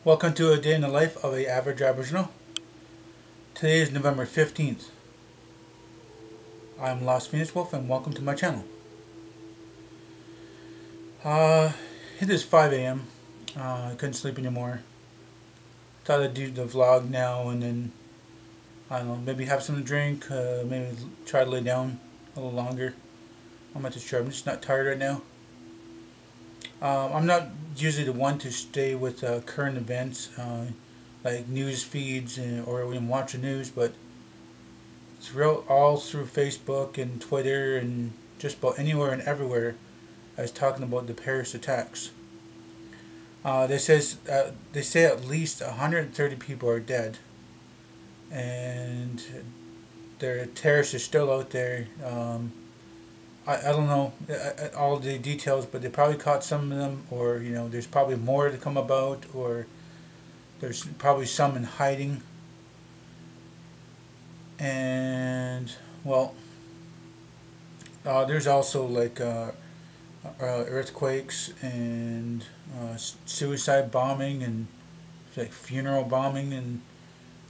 Welcome to a day in the life of a average Aboriginal. Today is November 15th. I'm LostPhoenixWolf and welcome to my channel. It is 5 a.m. I couldn't sleep anymore. Thought I'd do the vlog now and then, I don't know, maybe have something to drink, maybe try to lay down a little longer. I'm not too sure, I'm just not tired right now. I'm not usually the one to stay with current events, like news feeds or even watch the news, but it's real all through Facebook and Twitter and just about anywhere and everywhere. I was talking about the Paris attacks. They say at least 130 people are dead, and their terrorists are still out there. I don't know all the details, but they probably caught some of them, or there's probably more to come about, or there's probably some in hiding. And well, there's also like earthquakes and suicide bombing and like funeral bombing, and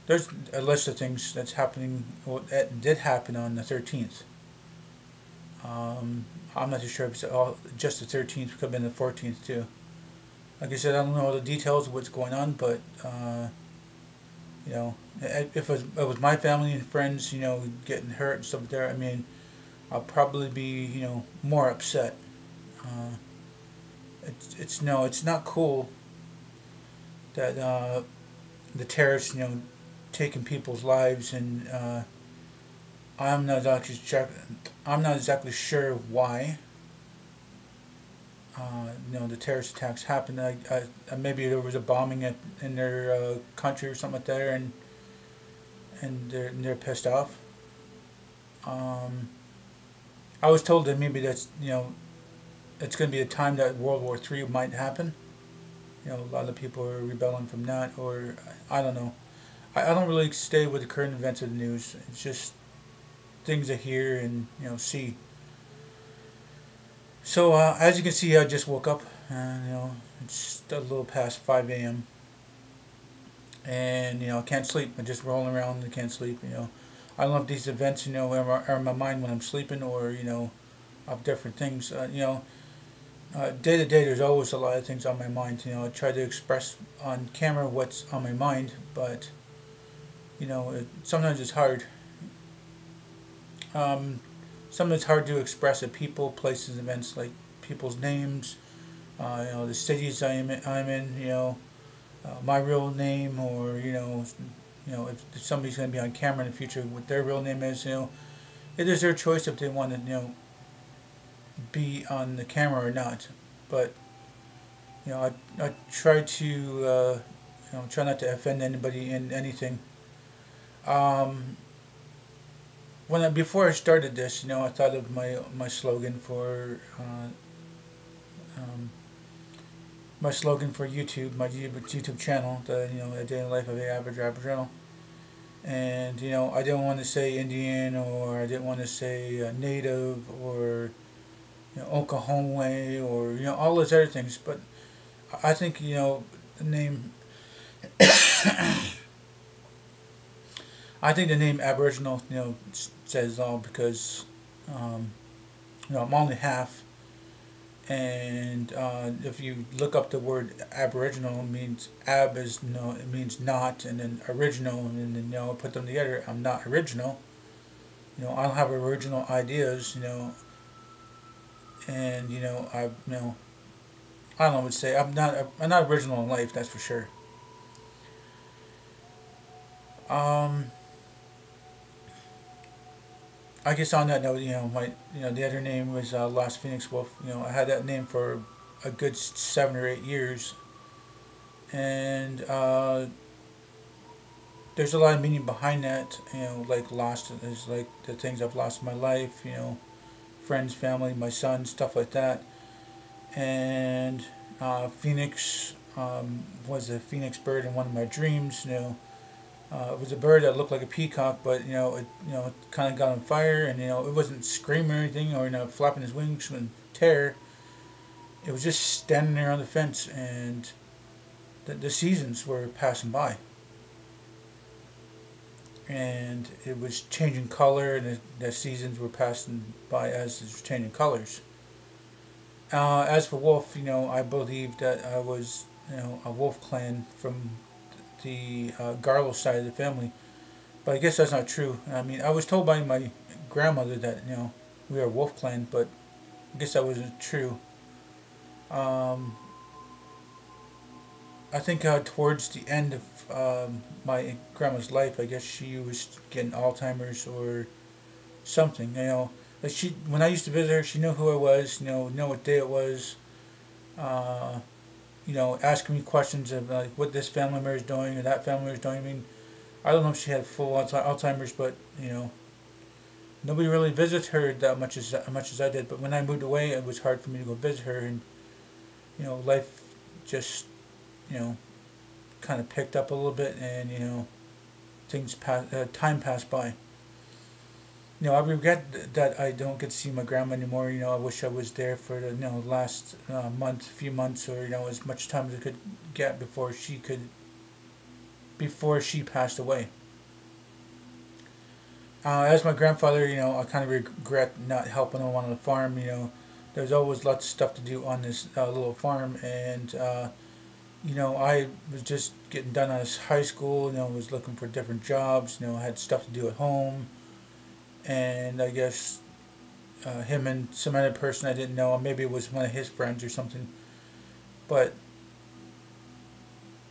there's a list of things that's happening. Well, that did happen on the 13th. I'm not too sure if it's all just the 13th. Could have been the 14th too. Like I said, I don't know all the details of what's going on, but if it was my family and friends, getting hurt and stuff there, I mean, I'll probably be, more upset. It's not cool that the terrorists, taking people's lives, and I'm not exactly sure why. The terrorist attacks happened. Maybe there was a bombing in their country or something like that, and they're pissed off. I was told that maybe that's it's going to be a time that World War III might happen. A lot of people are rebelling from that, or I don't know. I don't really stay with the current events of the news. It's just things I hear and see. So as you can see, I just woke up. It's a little past 5 a.m. and I can't sleep. I'm just rolling around and can't sleep. I don't know if these events are in my mind when I'm sleeping, or of different things. Day to day, there's always a lot of things on my mind. I try to express on camera what's on my mind, but sometimes it's hard. Sometimes it's hard to express it. People, places, events, like people's names, the cities I'm in, my real name, or if somebody's going to be on camera in the future, what their real name is. It is their choice if they want to be on the camera or not. But I try to try not to offend anybody in anything. Before I started this, I thought of my slogan for YouTube, my YouTube channel, a day in the life of the average Aboriginal. And I didn't want to say Indian, or I didn't want to say Native, or Oklahoma, or all those other things. But I think the name I think the name Aboriginal, says all, because I'm only half, and if you look up the word Aboriginal, it means ab is it means not, and then original, and then put them together. I'm not original. I don't have original ideas. And I don't know what to say. I'm not original in life. That's for sure. I guess on that note, the other name was LostPhoenixWolf. I had that name for a good 7 or 8 years, and there's a lot of meaning behind that. Like lost is like the things I've lost in my life. Friends, family, my son, stuff like that. And Phoenix was a phoenix bird in one of my dreams. It was a bird that looked like a peacock, but it kind of got on fire, and it wasn't screaming or anything, or flapping his wings in terror. It was just standing there on the fence, and the seasons were passing by, and it was changing color, and the seasons were passing by as it was changing colors. As for wolf, I believe that I was, a wolf clan from the Garlow side of the family, but I guess that's not true. I mean, I was told by my grandmother that we are a wolf clan, but I guess that wasn't true. Um, I think towards the end of my grandma's life, I guess she was getting Alzheimer's or something. Like when I used to visit her, she knew who I was. Know what day it was. Uh, asking me questions of like what this family member is doing or that family member is doing. I mean, I don't know if she had full Alzheimer's, but nobody really visits her that much as I did. But when I moved away, it was hard for me to go visit her, and life just you know kind of picked up a little bit, and time passed by. I regret that I don't get to see my grandma anymore. I wish I was there for the last few months, or as much time as I could get before she passed away. As my grandfather, I kind of regret not helping him on the farm. There's always lots of stuff to do on this little farm, and I was just getting done out of high school. Was looking for different jobs. Had stuff to do at home, and I guess him and some other person I didn't know, maybe it was one of his friends or something, but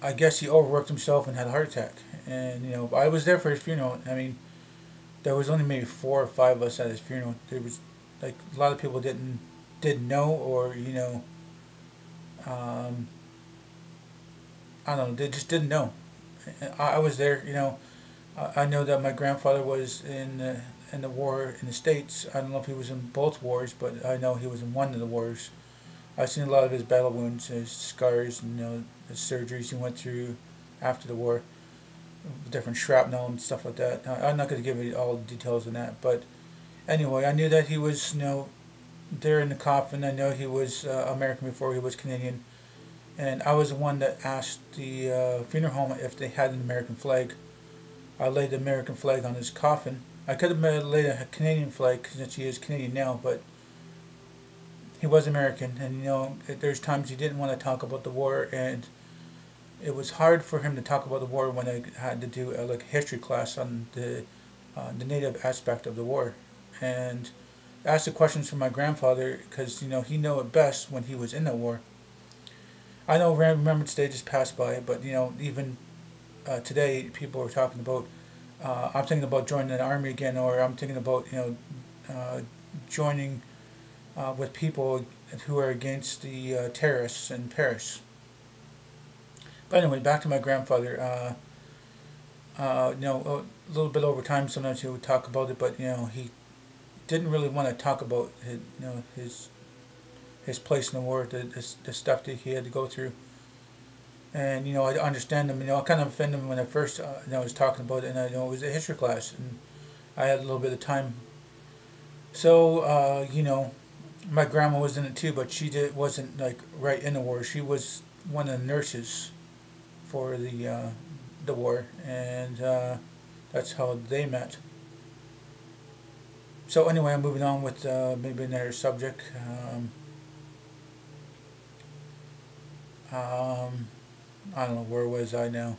I guess he overworked himself and had a heart attack. And I was there for his funeral. I mean, there was only maybe 4 or 5 of us at his funeral. There was like a lot of people didn't know, or um, I don't know, they just didn't know. I was there. I know that my grandfather was in the war in the States. I don't know if he was in both wars, but I know he was in one of the wars. I've seen a lot of his battle wounds, his scars, and the surgeries he went through after the war, different shrapnel and stuff like that. I'm not going to give you all the details on that, but anyway, I knew that he was there in the coffin. I know he was American before he was Canadian, and I was the one that asked the funeral home if they had an American flag. I laid the American flag on his coffin. I could have laid a Canadian flag since he is Canadian now, but he was American, and there's times he didn't want to talk about the war, and it was hard for him to talk about the war when I had to do like a history class on the native aspect of the war, and asked the questions from my grandfather because he knew it best when he was in the war. I know Remembrance Day just passed by, but even today people are talking about. I'm thinking about joining the army again, or I'm thinking about joining with people who are against the terrorists in Paris. But anyway, back to my grandfather. A little bit over time, sometimes he would talk about it, but he didn't really want to talk about his place in the war, the stuff that he had to go through. And I understand him. I kind of offended him when I first was talking about it, and it was a history class, and I had a little bit of time. So my grandma was in it too, but wasn't like right in the war. She was one of the nurses for the war, and that's how they met. So anyway, I'm moving on with maybe another subject. I don't know, where was I now?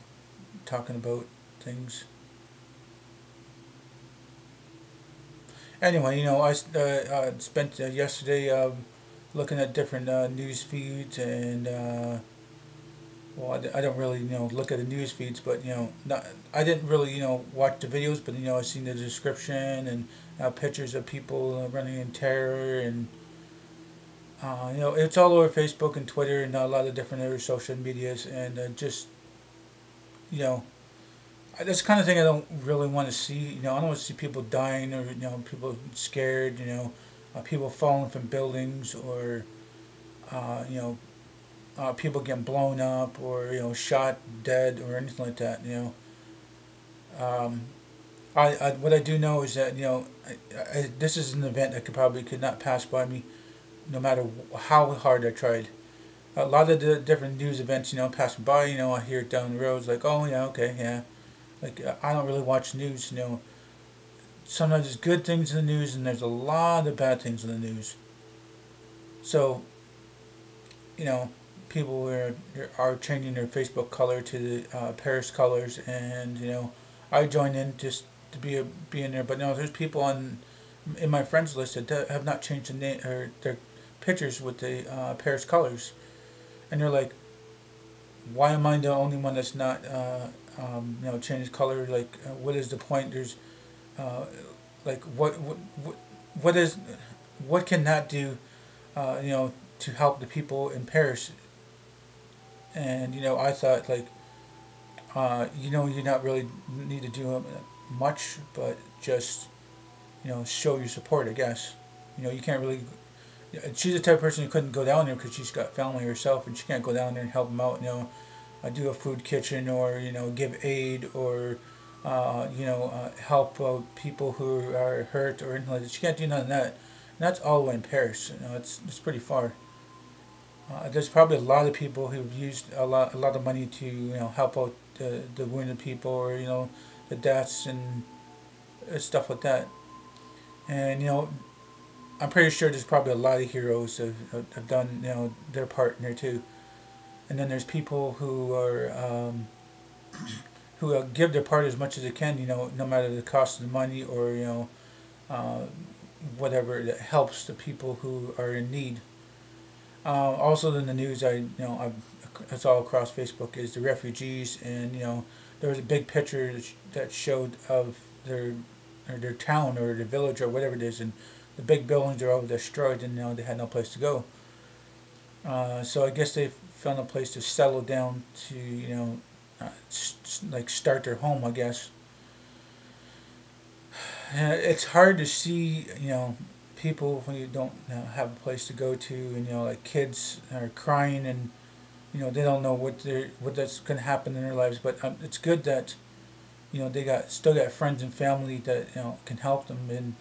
Talking about things. Anyway, I spent yesterday looking at different news feeds, and well, I don't really look at the news feeds, but I didn't really watch the videos, but I seen the description and pictures of people running in terror, and it's all over Facebook and Twitter and a lot of different other social medias, and just that's the kind of thing I don't really want to see. I don't want to see people dying, or people scared. People falling from buildings, or people getting blown up, or shot dead, or anything like that. Um, what I do know is that this is an event that could not pass by me, no matter how hard I tried. a lot of the different news events, passing by, I hear it down the road. It's like, oh yeah, okay, yeah. Like I don't really watch news. Sometimes there's good things in the news, and there's a lot of bad things in the news. So, you know, people are changing their Facebook color to the Paris colors, and I join in just to be in there. But no, there's people in my friends list that have not changed the name or their pictures with the Paris colors, and they're like, why am I the only one that's not changed color? Like, what is the point? There's like what is what can that do? To help the people in Paris. And I thought like, you not really need to do much, but just show your support. I guess you can't really. She's the type of person who couldn't go down there because she's got family herself, and she can't go down there and help them out. Do a food kitchen, or give aid, or help people who are hurt or anything like that. She can't do none of that. And that's all the way in Paris. It's pretty far. There's probably a lot of people who've used a lot of money to help out the wounded people, or the deaths and stuff like that. And I'm pretty sure there's probably a lot of heroes have done their part in there too. And then there's people who are who give their part as much as they can, no matter the cost of the money, or uh, whatever that helps the people who are in need. Also in the news, it's all across Facebook, is the refugees, and there was a big picture that showed of their town or their village or whatever it is, and the big buildings are all destroyed, and they had no place to go. So I guess they found a place to settle down to like start their home, I guess. It's hard to see people when you don't have a place to go to, and like kids are crying, and they don't know what that's going to happen in their lives. But it's good that they still got friends and family that can help them, and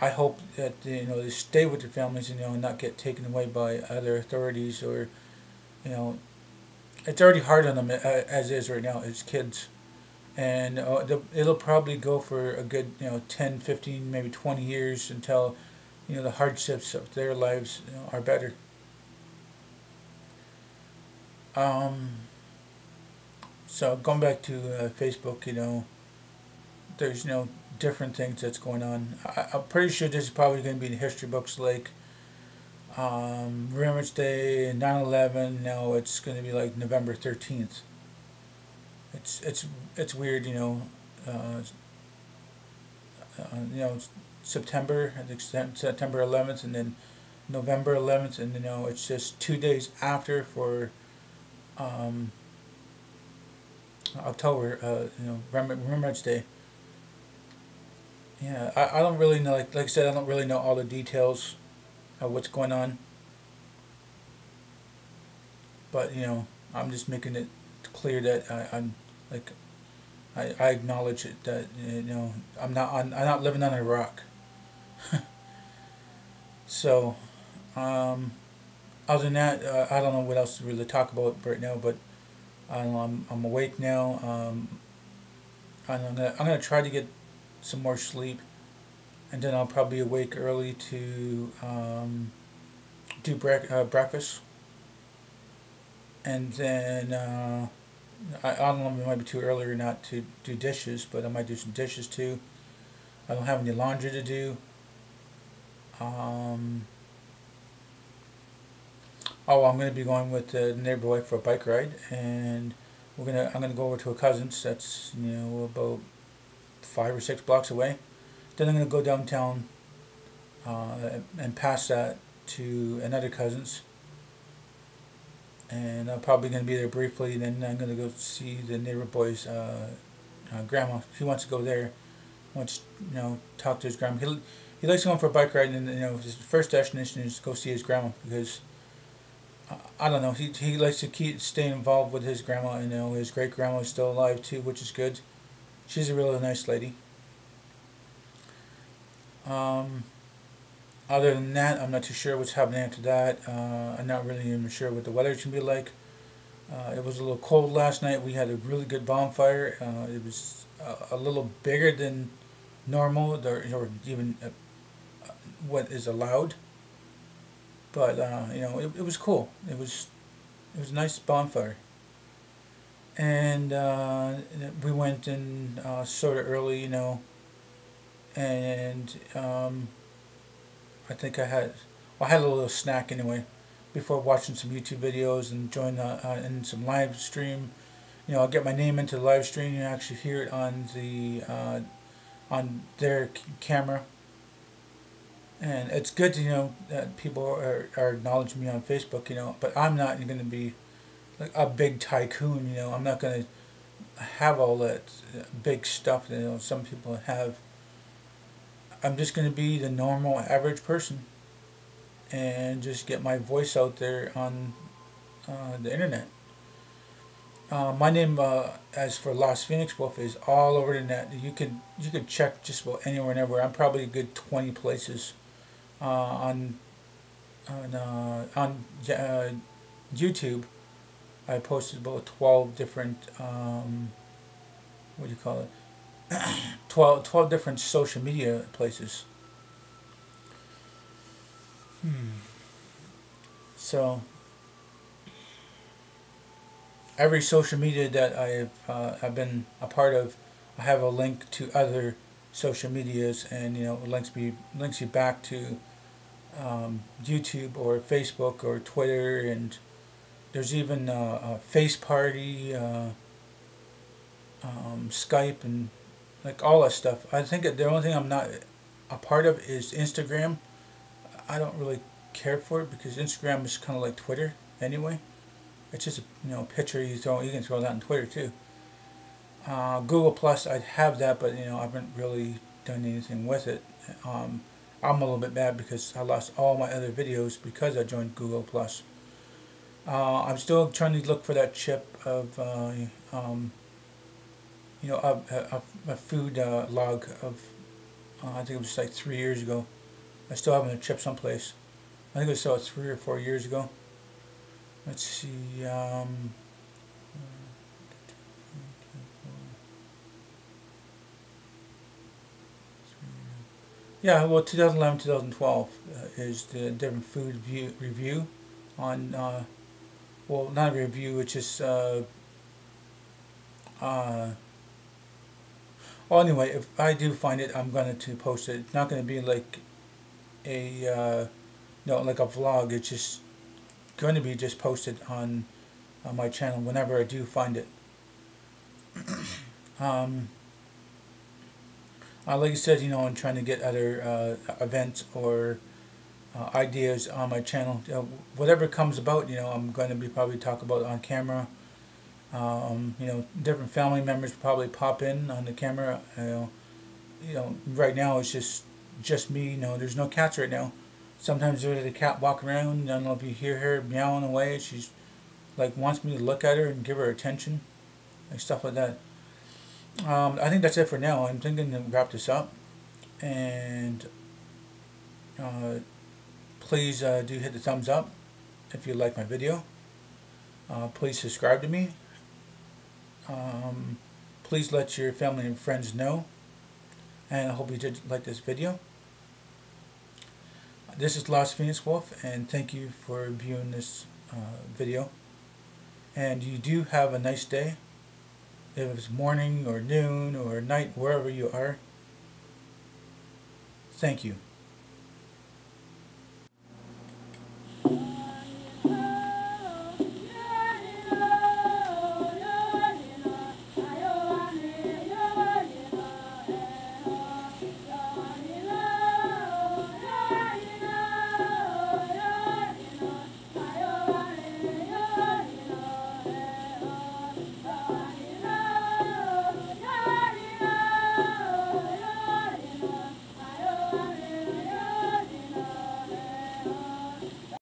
I hope that they stay with their families, and not get taken away by other authorities, or it's already hard on them as is right now as kids. And it'll probably go for a good 10, 15, maybe 20 years until the hardships of their lives are better. Um, so going back to Facebook, there's different things that's going on. I'm pretty sure this is probably going to be in the history books, like Remembrance Day and 9/11. Now it's going to be like November 13th. It's weird, uh, it's September, I think September 11th, and then November 11th, and it's just 2 days after for um, October, Remembrance Day. Yeah, I don't really know. Like I said, I don't really know all the details of what's going on, but I'm just making it clear that I'm like I acknowledge it, that I'm not living on a rock. So, other than that, I don't know what else to really talk about right now. But I don't know, I'm awake now. I'm gonna try to get some more sleep, and then I'll probably awake early to do breakfast, and then I don't know, it might be too early or not to do dishes, but I might do some dishes too. I don't have any laundry to do. Um, I'm going to be going with the neighbor wife for a bike ride, and I'm gonna go over to a cousin's that's about 5 or 6 blocks away. Then I'm going to go downtown and pass that to another cousin's, and I'm probably going to be there briefly. Then I'm going to go see the neighbor boy's grandma. He wants to go there. Wants talk to his grandma. He likes going for a bike ride, and his first destination is to go see his grandma, because I don't know, he likes to stay involved with his grandma, and his great grandma is still alive too, which is good. She's a really nice lady. Um, Other than that, I'm not too sure what's happening after that. I'm not really even sure what the weather's gonna be like. It was a little cold last night. We had a really good bonfire. It was a little bigger than normal, or even what is allowed. But it was cool. It was a nice bonfire, and we went in sort of early, and I had a little snack anyway before watching some YouTube videos and join in some live stream. I'll get my name into the live stream. You actually hear it on their camera, and it's good to that people are acknowledging me on Facebook. But I'm not going to be like a big tycoon. I'm not going to have all that big stuff that some people have. I'm just going to be the normal average person and just get my voice out there on the internet. My name, as for LostPhoenixWolf, is all over the net. You could check just about anywhere and everywhere. I'm probably a good 20 places on YouTube. I posted about 12 different what do you call it? 12 different social media places. So every social media that I've been a part of, I have a link to other social medias, and it links you back to YouTube or Facebook or Twitter, and there's even a Face Party, Skype, and like all that stuff. I think that the only thing I'm not a part of is Instagram. I don't really care for it because Instagram is kind of like Twitter anyway. It's just a picture you throw. You can throw that on Twitter too. Google Plus, I'd have that, but I haven't really done anything with it. I'm a little bit mad because I lost all my other videos because I joined Google Plus. I'm still trying to look for that chip of a food log of I think it was like 3 years ago. I still have a chip someplace. I think it was still 3 or 4 years ago. Let's see. Yeah, well, 2011, 2012 is the different food review on. Well, not a review. It's just. Well, anyway, if I do find it, I'm going to post it. It's not going to be like a like a vlog. It's just going to be just posted on my channel whenever I do find it. Like I said, I'm trying to get other events or ideas on my channel. Whatever comes about, I'm going to be probably talk about on camera. Different family members probably pop in on the camera. Right now it's just me. There's no cats right now. Sometimes there's a cat walking around. I don't know if you hear her meowing away. She's like wants me to look at her and give her attention, like stuff like that. I think that's it for now. I'm thinking to wrap this up, and please do hit the thumbs up if you like my video. Please subscribe to me. Please let your family and friends know, and I hope you did like this video. This is LostPhoenixWolf, and thank you for viewing this video. And you do have a nice day. If it's morning or noon or night, wherever you are. Thank you.